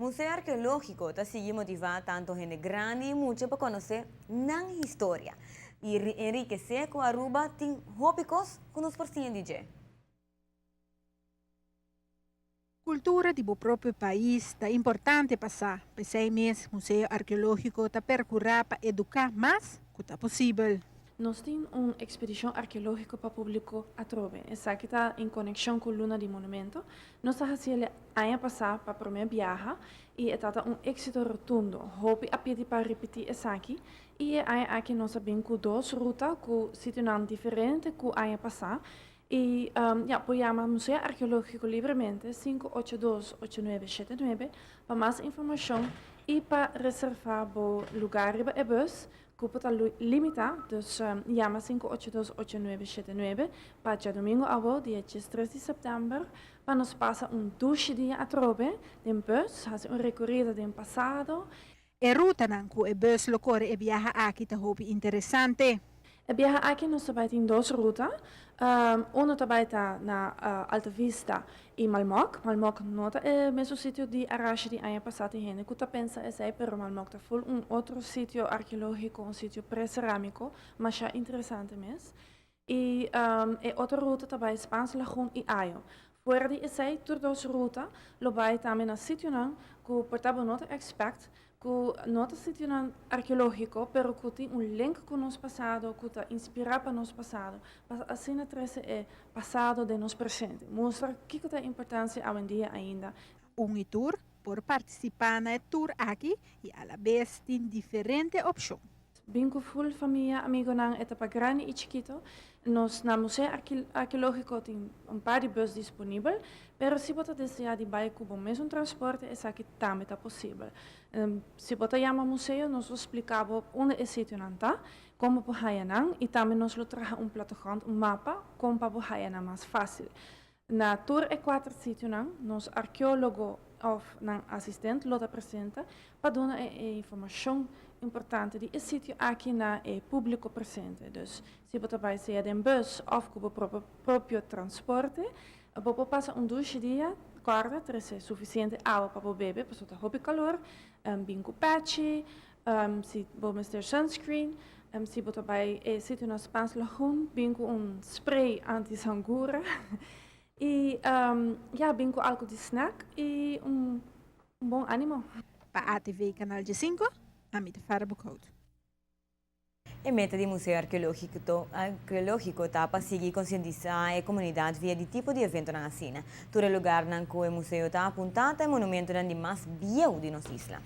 Museo Arqueológico está sigue motivar tanto gente grande y mucho para conocer la historia. Y enriquecer con Aruba tin hópicos con los porcien DJ. Cultura do próprio país está importante passar. Pensei mesmo, Museu Arqueológico está percorrer para educar mais que está possível. Nós temos uma expedição arqueológica para o público a Trove. Essa que está em conexão com a Luna de Monumento. Nós estamos a passar para a primeira viagem e está um êxito rotundo. Hope a pedir para repetir essa aqui. E aqui nós sabemos que duas rutas que são diferentes que a passar. E apoiamos o Museu Arqueológico livremente 582-8979 para mais informação e para reservar o lugar e bus que pode limitar. Dus llama 582-8979 para dia domingo dia 13 de setembro para nos passar 2 dias a Trobe de bus, fazer recorrido do passado. E ruta nan ku e bus locore e viaja aqui tá hope interessante. A viaje aqui nós trabalhamos em duas rutas. Uma trabalha na Alta Vista e Malmoc. Malmoc não é o mesmo sítio de Arache de ano passado em Rene. Kuta pensa é aí, pero Malmoc está full outro sítio arqueológico, sítio pré-cerâmico, mas já interessante mesmo. E outra ruta trabalha Spans Lagoon e Ayo. Fora de essa duas rutas, lo vai também na sítio não, que portava não expect que não é sítio arqueológico, pero que tem link com o nosso passado, que está inspirado para o nosso passado. Assim, a é passado de nosso presente. Mostra que tem importância hoje em dia ainda. Tour por participar na tour aqui e a la vez tem diferente opção. Bingo full família, amigo nang etapa grande e chiquito. Nos na Museu Arqueológico tem par de bus disponível, pero se você desejar de bairro com o mesmo transporte, essa aqui também está possível. Se você chama museu, nós explicamos onde é o sítio não está, como você não, e também nós traz platogrond, mapa, como para você não mais fácil. Na tour é 4 sítios não, nos arqueólogo of ng assistent lo apresenta para dar informação importante de esse sítio aqui na público presente. Dus se você vai ser em bus ou com o próprio transporte, você passa 2 dias, guarda, ter suficiente água para o bebê, para o hobby calor, bingo patchy, se você ter sunscreen, se você vai sítio na Spans Lagoon, bingo spray anti-sangura. E bem com algo de snack e bom ânimo. Para a TV Canal G5, a Mita Farah Bukout. A meta do Museu Arqueológico está para seguir conscientizar a comunidade via de tipo de evento na China. Todo lugar em que o museu está apontado é monumento de mais biel de nossa isla.